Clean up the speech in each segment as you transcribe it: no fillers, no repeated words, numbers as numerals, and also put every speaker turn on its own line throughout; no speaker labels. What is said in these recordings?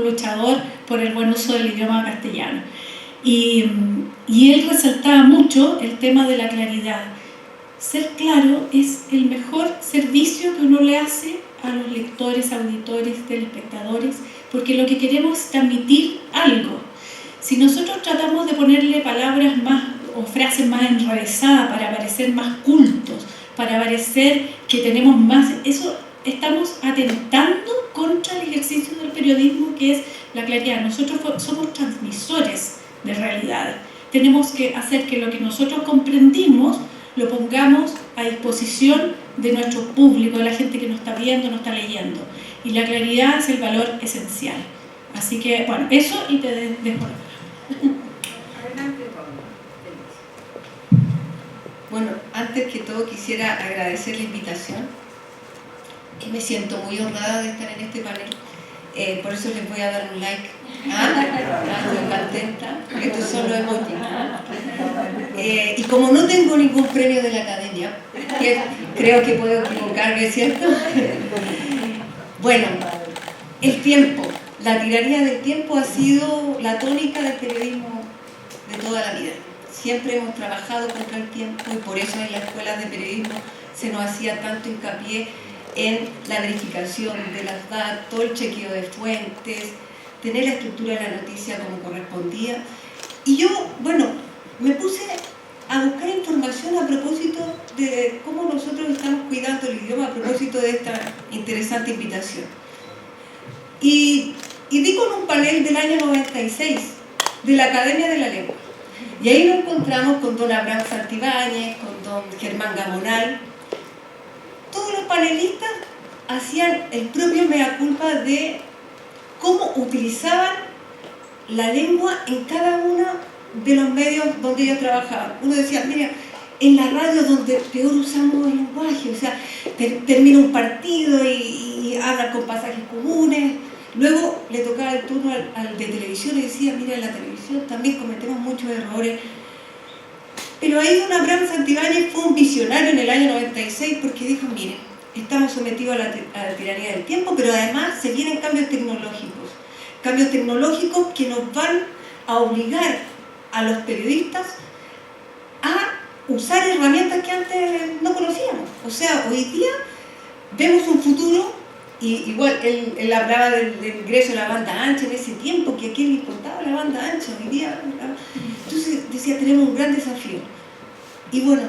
luchador por el buen uso del idioma castellano. Y él resaltaba mucho el tema de la claridad. Ser claro es el mejor servicio que uno le hace a los lectores, auditores, telespectadores, porque lo que queremos es transmitir algo. Si nosotros tratamos de ponerle palabras más o frases más enrevesadas para parecer más cultos, para parecer que tenemos más, eso estamos atentando contra el ejercicio del periodismo, que es la claridad. Nosotros somos transmisores de realidad. Tenemos que hacer que lo que nosotros comprendimos lo pongamos a disposición de nuestro público, de la gente que nos está viendo, nos está leyendo. Y la claridad es el valor esencial. Así que, bueno, eso, y te dejo.
Adelante, Paula. Bueno, antes que todo quisiera agradecer la invitación. Me siento muy honrada de estar en este panel. Por eso les voy a dar un like. Estoy contenta. Estos son los emojis. Y como no tengo ningún premio de la academia, creo que puedo equivocarme, ¿cierto? Bueno, el tiempo, la tiranía del tiempo ha sido la tónica del periodismo de toda la vida. Siempre hemos trabajado contra el tiempo y por eso en las escuelas de periodismo se nos hacía tanto hincapié en la verificación de las datos, el chequeo de fuentes, tener la estructura de la noticia como correspondía. Y yo, bueno, me puse a buscar información a propósito de cómo nosotros estamos cuidando el idioma, a propósito de esta interesante invitación. Y di con un panel del año 96 de la Academia de la Lengua. Y ahí nos encontramos con don Abraham Santibáñez, con don Germán Gamonal. Todos los panelistas hacían el propio mea culpa de cómo utilizaban la lengua en cada uno de los medios donde ellos trabajaban. Uno decía, mira, en la radio donde peor usamos el lenguaje, o sea, termina un partido y habla con pasajes comunes. Luego le tocaba el turno al de televisión y decía, mira, en la televisión también cometemos muchos errores. Pero ahí don Abraham Santibáñez fue un visionario en el año 96 porque dijo, miren, estamos sometidos a la tiranía del tiempo, pero además se vienen cambios tecnológicos que nos van a obligar a los periodistas a usar herramientas que antes no conocíamos. O sea, hoy día vemos un futuro, y igual él hablaba del ingreso de la banda ancha en ese tiempo, que a quién le importaba la banda ancha hoy día. Entonces decía, tenemos un gran desafío. Y bueno,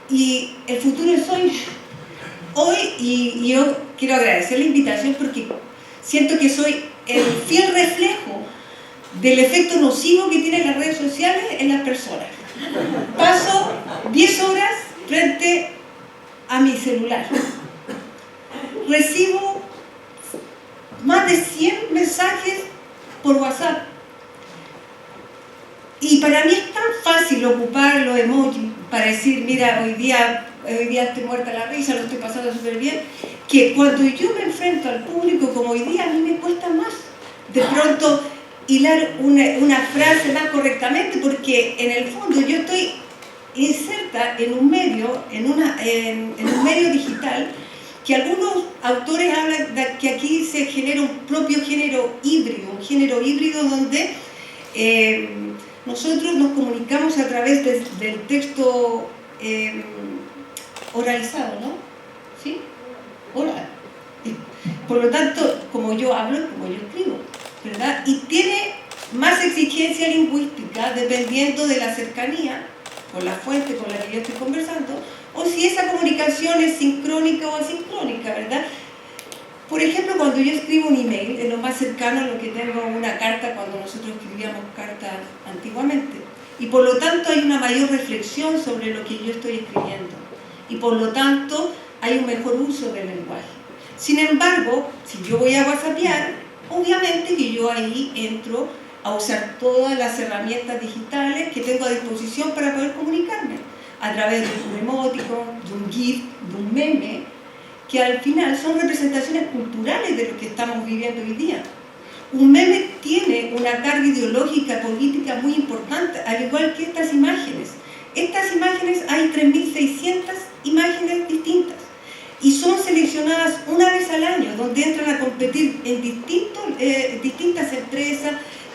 y el futuro es hoy, y yo quiero agradecer la invitación porque siento que soy el fiel reflejo del efecto nocivo que tienen las redes sociales en las personas. Paso 10 horas frente a mi celular. Recibo más de 100 mensajes por WhatsApp. Y para mí es tan fácil ocupar los emojis para decir, mira, hoy día estoy muerta la risa, lo estoy pasando súper bien, que cuando yo me enfrento al público como hoy día, a mí me cuesta más de pronto hilar una frase más correctamente, porque en el fondo yo estoy inserta en un medio, en un medio digital, que algunos autores hablan de que aquí se genera un propio género híbrido donde nosotros nos comunicamos a través del texto oralizado, ¿no? ¿Sí? Oral. Por lo tanto, como yo hablo, como yo escribo, ¿verdad? Y tiene más exigencia lingüística dependiendo de la cercanía con la fuente con la que yo estoy conversando, o si esa comunicación es sincrónica o asincrónica, ¿verdad? Por ejemplo, cuando yo escribo un email, es lo más cercano a lo que tengo una carta cuando nosotros escribíamos cartas antiguamente. Y por lo tanto hay una mayor reflexión sobre lo que yo estoy escribiendo. Y por lo tanto hay un mejor uso del lenguaje. Sin embargo, si yo voy a whatsappear, obviamente que yo ahí entro a usar todas las herramientas digitales que tengo a disposición para poder comunicarme. A través de un emoticon, de un GIF, de un meme, que al final son representaciones culturales de lo que estamos viviendo hoy día. Un meme tiene una carga ideológica, política muy importante, al igual que estas imágenes. Estas imágenes, hay 3.600 imágenes distintas. y son seleccionadas una vez al año, donde entran a competir en distintas empresas,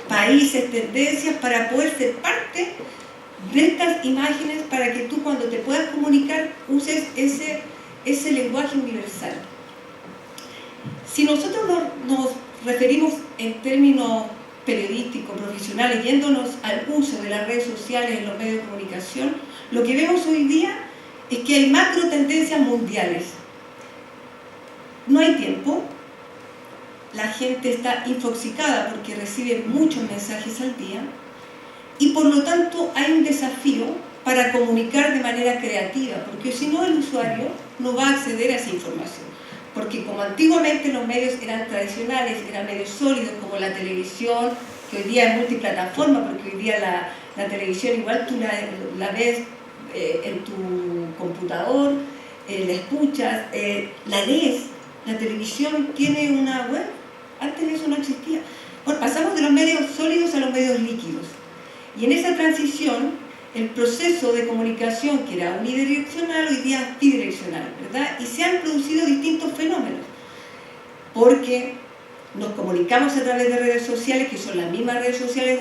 países, tendencias, para poder ser parte de estas imágenes, para que tú cuando te puedas comunicar uses ese lenguaje universal. Si nosotros nos referimos en términos periodísticos, profesionales, yéndonos al uso de las redes sociales en los medios de comunicación, lo que vemos hoy día es que hay macro tendencias mundiales. No hay tiempo, la gente está infoxicada porque recibe muchos mensajes al día y por lo tanto hay un desafío para comunicar de manera creativa, porque si no el usuario no va a acceder a esa información. Porque como antiguamente los medios eran tradicionales, eran medios sólidos como la televisión, que hoy día es multiplataforma, porque hoy día la televisión igual tú la ves en tu computador, la escuchas, la lees. La televisión tiene una web, antes de eso no existía. Bueno, pasamos de los medios sólidos a los medios líquidos. Y en esa transición, el proceso de comunicación, que era unidireccional, hoy día es bidireccional, ¿verdad? Y se han producido distintos fenómenos, porque nos comunicamos a través de redes sociales, que son las mismas redes sociales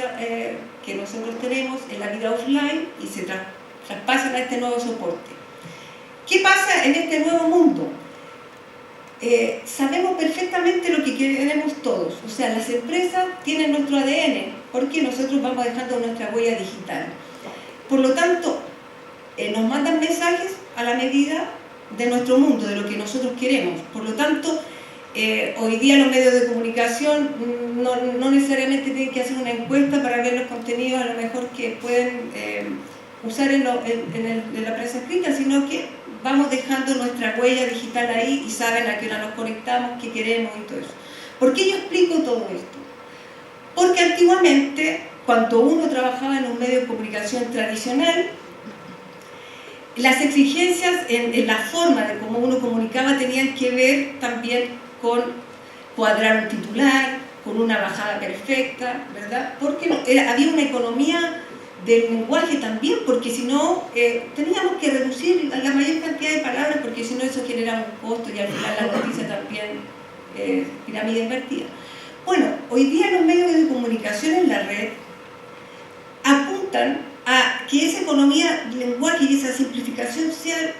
que nosotros tenemos en la vida offline, y se traspasan a este nuevo soporte. ¿Qué pasa en este nuevo mundo? Sabemos perfectamente lo que queremos todos, o sea, las empresas tienen nuestro ADN, porque nosotros vamos dejando nuestra huella digital. Por lo tanto, nos mandan mensajes a la medida de nuestro mundo, de lo que nosotros queremos. Por lo tanto, hoy día los medios de comunicación no necesariamente tienen que hacer una encuesta para ver los contenidos a lo mejor que pueden usar en la prensa escrita, sino que vamos dejando nuestra huella digital ahí y saben a qué hora nos conectamos, qué queremos y todo eso. ¿Por qué yo explico todo esto? Porque antiguamente, cuando uno trabajaba en un medio de comunicación tradicional, las exigencias en la forma de cómo uno comunicaba tenían que ver también con cuadrar un titular, con una bajada perfecta, ¿verdad? Porque había una economía del lenguaje también, porque si no teníamos que reducir la mayor cantidad de palabras, porque si no eso genera un costo y al final la noticia también pirámide invertida. Bueno, hoy día los medios de comunicación en la red apuntan a que esa economía del lenguaje y esa simplificación sea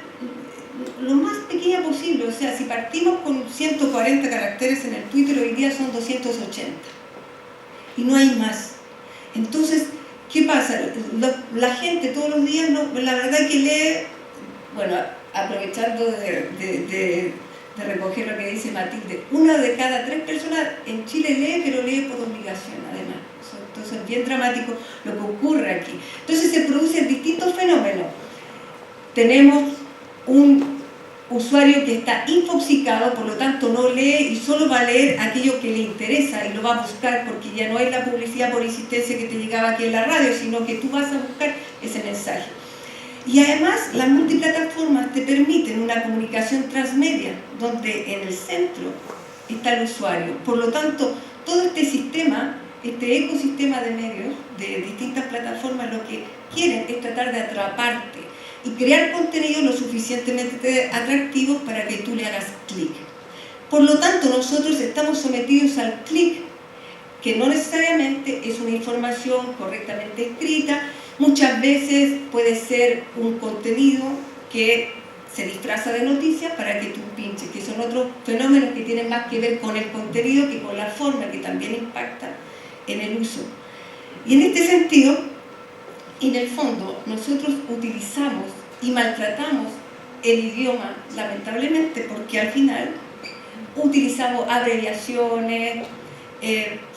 lo más pequeña posible. O sea, si partimos con 140 caracteres en el Twitter, hoy día son 280 y no hay más. Entonces, ¿qué pasa? La gente todos los días, la verdad que lee, bueno, aprovechando de recoger lo que dice Matilde, 1 de cada 3 personas en Chile lee, pero lee por obligación, además. Entonces es bien dramático lo que ocurre aquí. Entonces se producen distintos fenómenos. Tenemos un usuario que está infoxicado, por lo tanto no lee y solo va a leer aquello que le interesa y lo va a buscar, porque ya no es la publicidad por insistencia que te llegaba aquí en la radio, sino que tú vas a buscar ese mensaje. Y además las multiplataformas te permiten una comunicación transmedia, donde en el centro está el usuario. Por lo tanto, todo este sistema, este ecosistema de medios, de distintas plataformas, lo que quieren es tratar de atraparte y crear contenido lo suficientemente atractivo para que tú le hagas clic. Por lo tanto, nosotros estamos sometidos al clic, que no necesariamente es una información correctamente escrita. Muchas veces puede ser un contenido que se disfraza de noticia para que tú pinches, que son otros fenómenos que tienen más que ver con el contenido que con la forma, que también impacta en el uso. Y en este sentido, en el fondo, nosotros utilizamos y maltratamos el idioma, lamentablemente, porque al final utilizamos abreviaciones,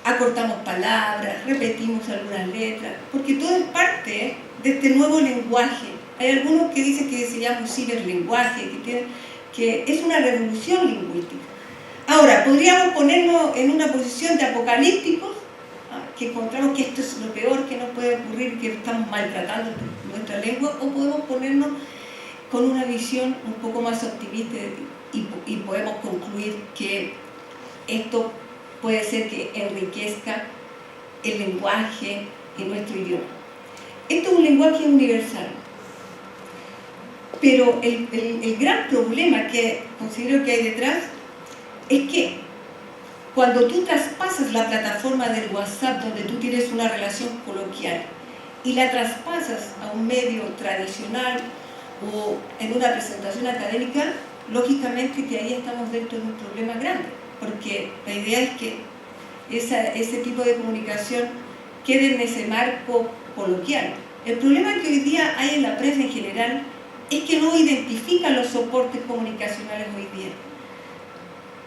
acortamos palabras, repetimos algunas letras, porque todo es parte de este nuevo lenguaje. Hay algunos que dicen que se llama un ciberlenguaje, que es una revolución lingüística. Ahora, podríamos ponernos en una posición de apocalípticos, que encontramos que esto es lo peor que nos puede ocurrir, que estamos maltratando nuestra lengua, o podemos ponernos con una visión un poco más optimista y podemos concluir que esto puede ser que enriquezca el lenguaje en nuestro idioma. Esto es un lenguaje universal. Pero el gran problema que considero que hay detrás es que cuando tú traspasas la plataforma del WhatsApp, donde tú tienes una relación coloquial, y la traspasas a un medio tradicional o en una presentación académica, lógicamente que ahí estamos dentro de un problema grande, porque la idea es que ese tipo de comunicación quede en ese marco coloquial. El problema que hoy día hay en la prensa en general es que no identifica los soportes comunicacionales hoy día.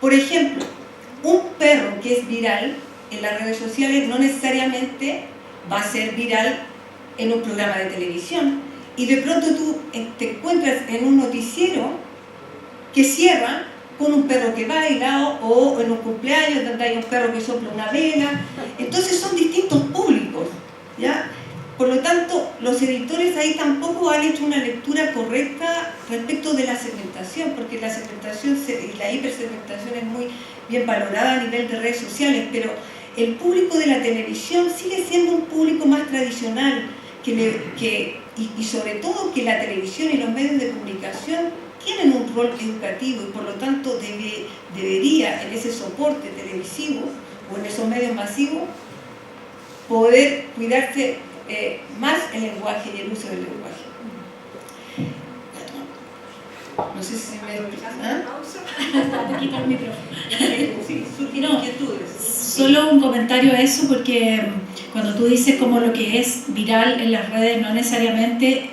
Por ejemplo, un perro que es viral en las redes sociales no necesariamente va a ser viral en un programa de televisión, y de pronto tú te encuentras en un noticiero que cierra con un perro que baila, o en un cumpleaños donde hay un perro que sopla una vela. Entonces son distintos públicos, ¿ya? Por lo tanto, los editores ahí tampoco han hecho una lectura correcta respecto de la segmentación, porque la segmentación y la hipersegmentación es muy bien valorada a nivel de redes sociales, pero el público de la televisión sigue siendo un público más tradicional, y sobre todo que la televisión y los medios de comunicación tienen un rol educativo, y por lo tanto debería en ese soporte televisivo o en esos medios masivos poder cuidarse más el lenguaje y el uso del lenguaje. No sé si me
Quitar el micrófono.
Sí, surgieron inquietudes.
Solo un comentario a eso, porque cuando tú dices como lo que es viral en las redes no necesariamente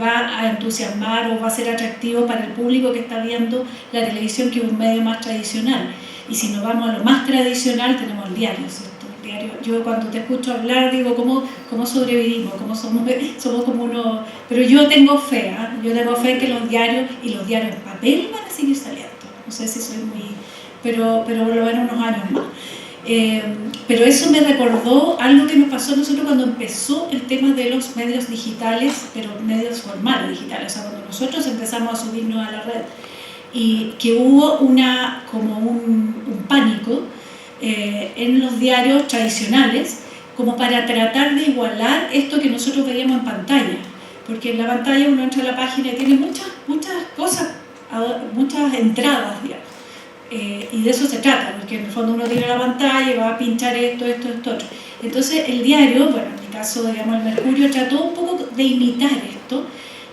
va a entusiasmar o va a ser atractivo para el público que está viendo la televisión, que es un medio más tradicional. Y si nos vamos a lo más tradicional, tenemos el diario, ¿cierto? El diario. Yo cuando te escucho hablar digo, ¿cómo sobrevivimos? ¿Cómo somos como unos...? Pero yo tengo fe, yo tengo fe en que los diarios en papel van a seguir saliendo. No sé si soy muy... pero por lo menos unos años más. Pero eso me recordó algo que nos pasó a nosotros cuando empezó el tema de los medios digitales, pero medios formales digitales, o sea, cuando nosotros empezamos a subirnos a la red, y que hubo como un pánico en los diarios tradicionales, como para tratar de igualar esto que nosotros veíamos en pantalla, porque en la pantalla uno entra a la página y tiene muchas cosas, muchas entradas, digamos. Y de eso se trata, porque en el fondo uno tira la pantalla y va a pinchar esto, otro. Entonces el diario, bueno, en mi caso, digamos, el Mercurio trató un poco de imitar esto,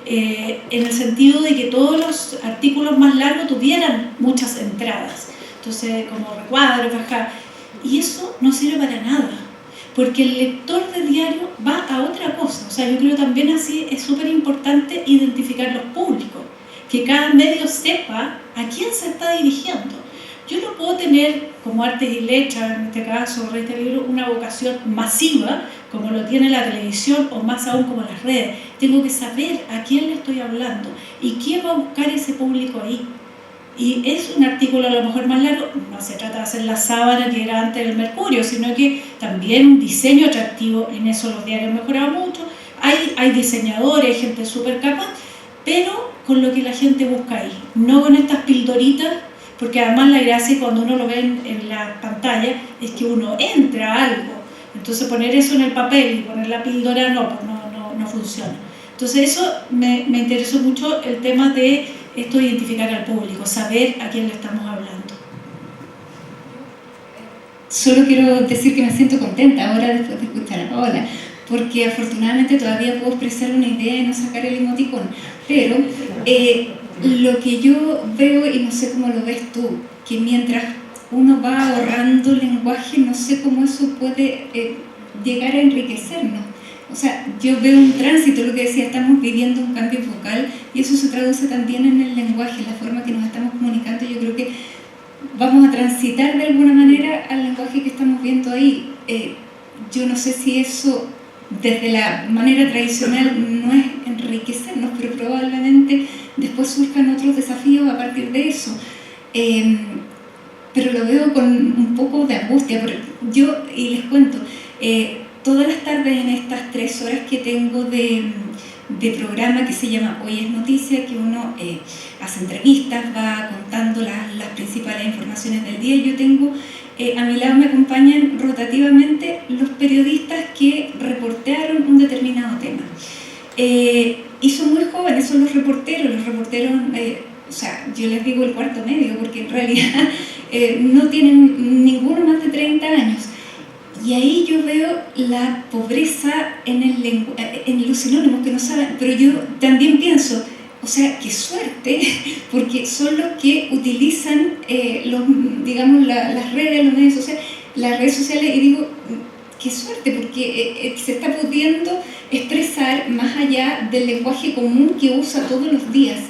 en el sentido de que todos los artículos más largos tuvieran muchas entradas, entonces como recuadros, bajar, y eso no sirve para nada, porque el lector de diario va a otra cosa. O sea, yo creo también así es súper importante identificar los públicos, que cada medio sepa a quién se está dirigiendo. Yo no puedo tener, como Artes y Letras, en este caso, este libro, una vocación masiva, como lo tiene la televisión, o más aún como las redes. Tengo que saber a quién le estoy hablando y quién va a buscar ese público ahí. Y es un artículo a lo mejor más largo, no se trata de hacer la sábana que era antes del Mercurio, sino que también un diseño atractivo. En eso los diarios han mejorado mucho, hay diseñadores, hay gente súper capaz, pero con lo que la gente busca ahí, no con estas pildoritas, porque además la gracia cuando uno lo ve en la pantalla es que uno entra a algo. Entonces poner eso en el papel y poner la píldora no funciona. Entonces eso me interesó mucho, el tema de esto, identificar al público, saber a quién le estamos hablando.
Solo quiero decir que me siento contenta ahora después de escuchar a Paola, porque afortunadamente todavía puedo expresar una idea y no sacar el emoticón, pero lo que yo veo, y no sé cómo lo ves tú, que mientras uno va ahorrando lenguaje, no sé cómo eso puede llegar a enriquecernos. O sea, yo veo un tránsito, lo que decía, estamos viviendo un cambio vocal, y eso se traduce también en el lenguaje, en la forma que nos estamos comunicando. Yo creo que vamos a transitar de alguna manera al lenguaje que estamos viendo ahí. Yo no sé si eso, desde la manera tradicional, no es enriquecernos, pero probablemente después surjan otros desafíos a partir de eso. Pero lo veo con un poco de angustia. Y les cuento, todas las tardes en estas 3 horas que tengo de programa, que se llama Hoy es Noticia, que uno hace entrevistas, va contando las principales informaciones del día, yo tengo, a mi lado me acompañan rotativamente los periodistas que reportearon un determinado tema. Y son muy jóvenes, son los reporteros, o sea, yo les digo el cuarto medio, porque en realidad no tienen ninguno más de 30 años. Y ahí yo veo la pobreza en los sinónimos que no saben, pero yo también pienso, o sea, qué suerte, porque son los que utilizan digamos, las redes, los medios sociales, las redes sociales, y digo, qué suerte, porque se está pudiendo expresar más allá del lenguaje común que usa todos los días.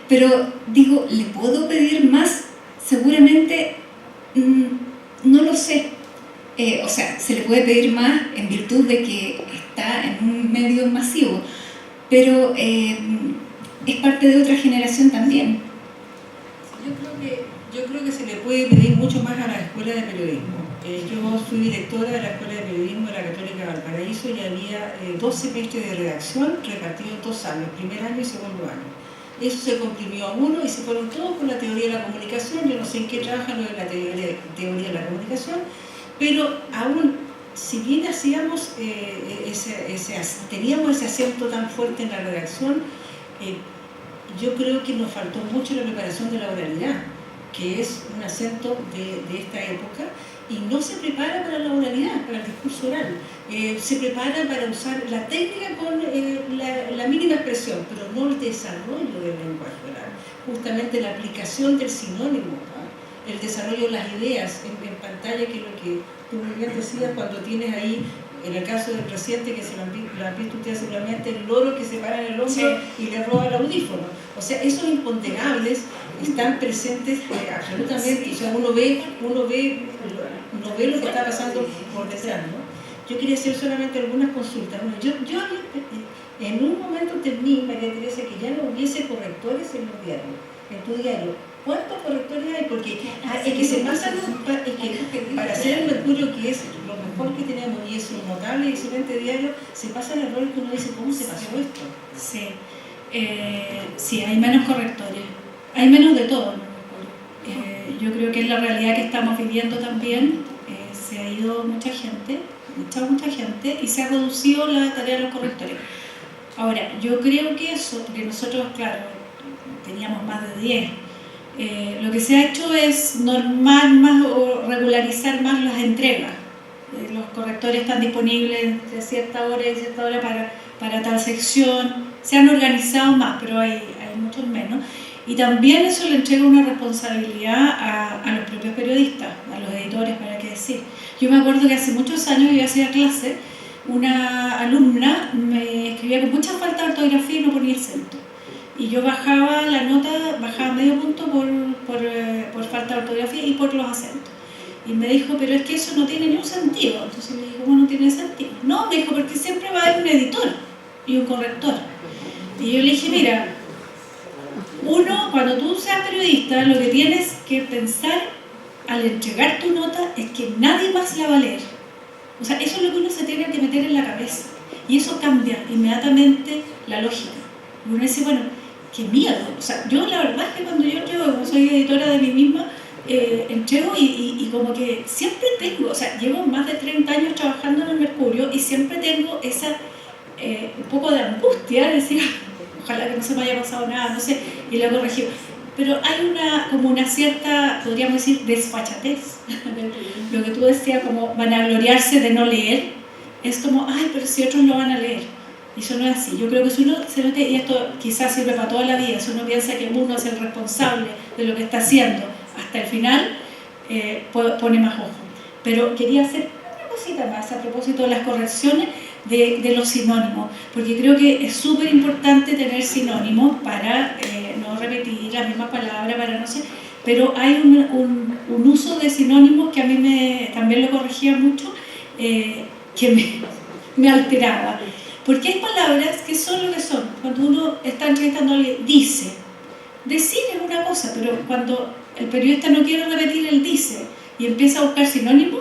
Pero digo, ¿le puedo pedir más? Seguramente no lo sé. O sea, se le puede pedir más en virtud de que está en un medio masivo, pero es parte de otra generación también.
Yo creo que se le puede pedir mucho más a la Escuela de Periodismo. Yo fui directora de la Escuela de Periodismo de la Católica Valparaíso y había 2 semestres de redacción repartidos en 2 años, primer año y segundo año. Eso se comprimió a 1 y se fueron todos con la teoría de la comunicación. Yo no sé en qué trabajan lo de la teoría de la comunicación, pero aún, si bien hacíamos teníamos ese acento tan fuerte en la redacción, yo creo que nos faltó mucho la preparación de la oralidad, que es un acento de esta época, y no se prepara para la oralidad, para el discurso oral. Se prepara para usar la técnica con la mínima expresión, pero no el desarrollo del lenguaje oral, justamente la aplicación del sinónimo, el desarrollo de las ideas en pantalla, que es lo que tú muy bien decías cuando tienes ahí, en el caso del presidente, que se lo han visto ustedes seguramente, el loro que se para en el hombro y le roba el audífono. O sea, esos imponderables están presentes absolutamente. O sea, uno ve lo que está pasando por detrás, ¿no? Yo quería hacer solamente algunas consultas. Bueno, yo en un momento temí, María Teresa, que ya no hubiese correctores en los diarios, en tu diario. ¿Cuántos correctores hay? Porque es que se pasan, para hacer el Mercurio, que es lo mejor que tenemos y es un notable y excelente diario, se pasan errores que uno dice, ¿cómo se pasó esto?
Sí, sí, hay menos correctores, hay menos de todo. Yo creo que es la realidad que estamos viviendo también. Se ha ido mucha gente y se ha reducido la tarea de los correctores. Ahora, yo creo que eso, porque nosotros, claro, teníamos más de 10, lo que se ha hecho es normar más o regularizar más las entregas. Los correctores están disponibles de cierta hora y cierta hora para tal sección. Se han organizado más, pero hay muchos menos. Y también eso le entrega una responsabilidad a los propios periodistas, a los editores, para qué decir. Yo me acuerdo que hace muchos años yo hacía clase, una alumna me escribía con mucha falta de ortografía y no ponía acento. Y yo bajaba la nota, bajaba medio punto por falta de ortografía y por los acentos. Y me dijo, pero es que eso no tiene ningún sentido. Entonces le dije, ¿cómo no tiene sentido? No, me dijo, porque siempre va a haber un editor y un corrector. Y yo le dije, mira, cuando tú seas periodista, lo que tienes que pensar al entregar tu nota es que nadie más la va a leer. O sea, eso es lo que uno se tiene que meter en la cabeza. Y eso cambia inmediatamente la lógica. Uno dice, bueno, qué miedo. O sea, yo la verdad es que cuando yo entrego, como soy editora de mí misma, entrego y como que siempre tengo, o sea, llevo más de 30 años trabajando en el Mercurio y siempre tengo esa un poco de angustia, de decir, ojalá que no se me haya pasado nada, no sé, y lo he corregido. Pero hay como una cierta, podríamos decir, desfachatez. Lo que tú decías, como vanagloriarse de no leer, es como, ay, pero si otros lo van a leer. Y eso no es así. Yo creo que si uno se mete, y esto quizás sirve para toda la vida, si uno piensa que uno es el responsable de lo que está haciendo hasta el final, pone más ojo. Pero quería hacer una cosita más a propósito de las correcciones de los sinónimos, porque creo que es súper importante tener sinónimos para no repetir la misma palabra, para no sé, pero hay un uso de sinónimos que a mí también lo corregía mucho, que me alteraba. Porque hay palabras que son lo que son. Cuando uno está entrevistando a alguien, dice. Decir es una cosa, pero cuando el periodista no quiere repetir el dice y empieza a buscar sinónimos,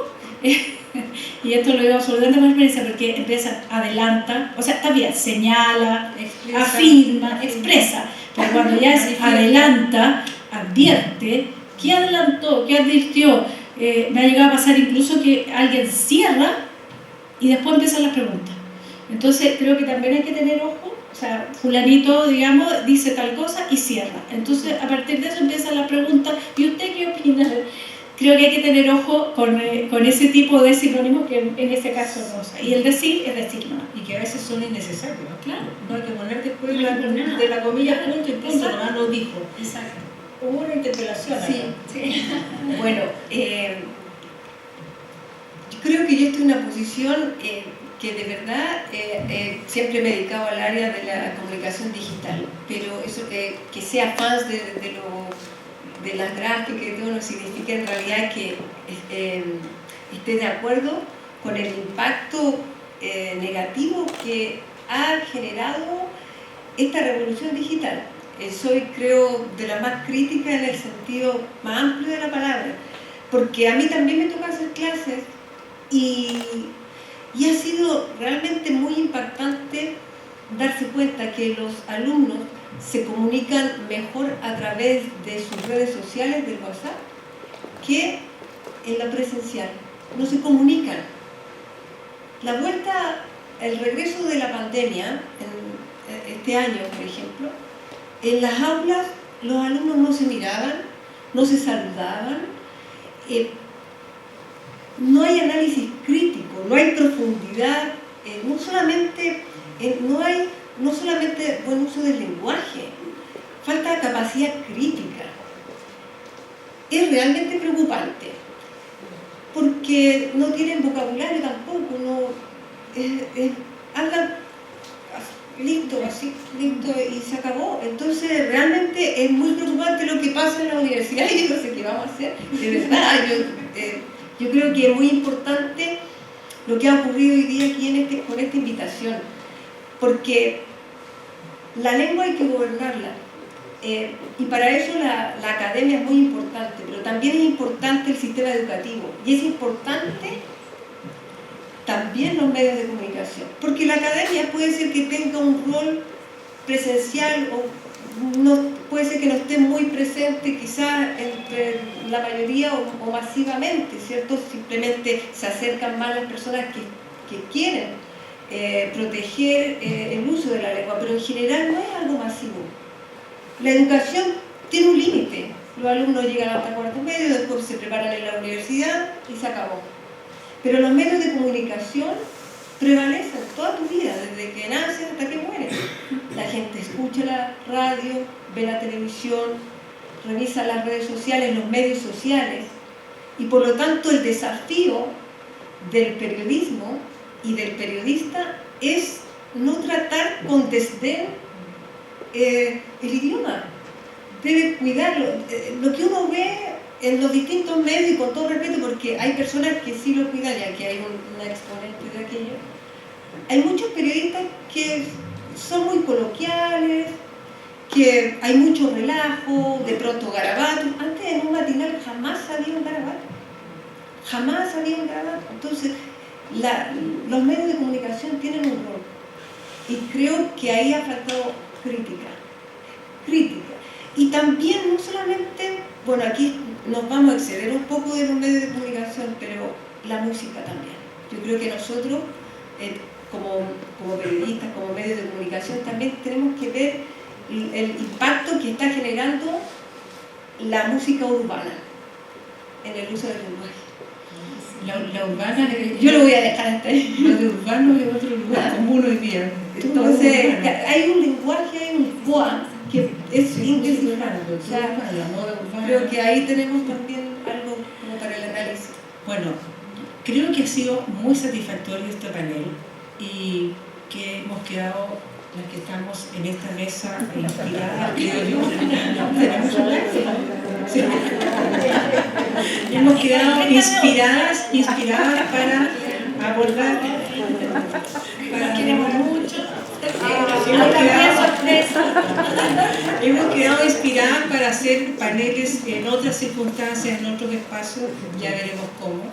y esto lo digo absolutamente por experiencia, porque empieza, adelanta, o sea, está bien, señala, expresa, afirma, expresa, pero cuando ya es adelanta, advierte, ¿qué adelantó? ¿Qué advirtió? Me ha llegado a pasar incluso que alguien cierra y después empiezan las preguntas. Entonces creo que también hay que tener ojo O sea, fulanito, digamos, dice tal cosa y cierra. Entonces, a partir de eso empieza la pregunta, ¿y usted qué opina? Creo que hay que tener ojo con ese tipo de sinónimos que en ese caso no usa. Y el decir es decir, ¿no?
Y que a veces son innecesarios, ¿no?
Claro.
No hay que poner después
No hay que poner nada.
de la comilla punto y punto,
Exacto.
nomás lo dijo.
Exacto.
Hubo una interpelación acá.
Sí. Bueno, yo creo que yo estoy en una posición que de verdad siempre me he dedicado al área de la comunicación digital, pero eso que sea fans de las gráficas y todo no significa en realidad que esté de acuerdo con el impacto negativo que ha generado esta revolución digital. Soy, creo, de la más crítica en el sentido más amplio de la palabra, porque a mí también me toca hacer clases y ha sido realmente muy impactante darse cuenta que los alumnos se comunican mejor a través de sus redes sociales, del WhatsApp, que en la presencial. No se comunican. La vuelta, el regreso de la pandemia, este año, por ejemplo, en las aulas los alumnos no se miraban, no se saludaban, no hay análisis crítico, no hay profundidad, no solamente buen uso del lenguaje, falta capacidad crítica. Es realmente preocupante, porque no tienen vocabulario tampoco, hablan listo, así, listo, y se acabó. Entonces realmente es muy preocupante lo que pasa en la universidad y yo no sé qué vamos a hacer. De verdad, yo creo que es muy importante lo que ha ocurrido hoy día aquí con esta invitación, porque la lengua hay que gobernarla, y para eso la academia es muy importante, pero también es importante el sistema educativo, y es importante también los medios de comunicación, porque la academia puede ser que tenga un rol presencial o no, puede ser que no esté muy presente quizás entre la mayoría o masivamente, ¿cierto? Simplemente se acercan más las personas que quieren proteger el uso de la lengua, pero en general no es algo masivo. La educación tiene un límite, los alumnos llegan hasta cuarto medio, después se preparan en la universidad y se acabó. Pero los medios de comunicación prevalecen toda tu vida, desde que naces hasta que mueres. La gente escucha la radio, ve la televisión, revisa las redes sociales, los medios sociales, y por lo tanto el desafío del periodismo y del periodista es no tratar con desdén el idioma. Debe cuidarlo. Lo que uno ve en los distintos medios, y con todo respeto, porque hay personas que sí lo cuidan, ya que hay una exponente de aquello, hay muchos periodistas que son muy coloquiales, que hay mucho relajo, de pronto garabato. Antes en un matinal jamás había un garabato. Jamás había un garabato. Entonces, los medios de comunicación tienen un rol. Y creo que ahí ha faltado crítica. Y también, no solamente, bueno, aquí nos vamos a exceder un poco de los medios de comunicación, pero la música también. Yo creo que nosotros, como periodistas, como medios de comunicación, también tenemos que ver el impacto que está generando la música urbana en el uso del lenguaje.
La urbana,
yo lo voy a dejar hasta ahí.
Lo de urbano es otro lugar común hoy día.
Entonces, hay un lenguaje, hay un boa que es indescifrable. O sea,
la moda urbana.
creo que ahí tenemos también algo como para el análisis.
Bueno, creo que ha sido muy satisfactorio este panel y que hemos quedado, las que estamos en esta mesa, inspiradas, creo yo. Sí. Hemos quedado inspiradas para abordar.
Queremos mucho.
Hemos quedado inspiradas para hacer paneles en otras circunstancias, en otros espacios, ya veremos cómo.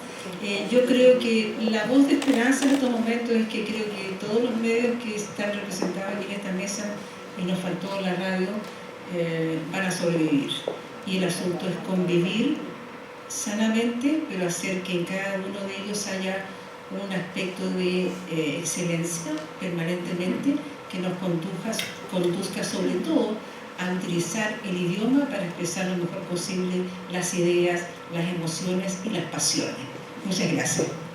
Yo creo que la voz de esperanza en estos momentos es que creo que todos los medios que están representados aquí en esta mesa, y nos faltó la radio, van a sobrevivir. Y el asunto es convivir sanamente, pero hacer que en cada uno de ellos haya un aspecto de excelencia permanentemente que nos conduzca sobre todo a utilizar el idioma para expresar lo mejor posible las ideas, las emociones y las pasiones. Muchas gracias.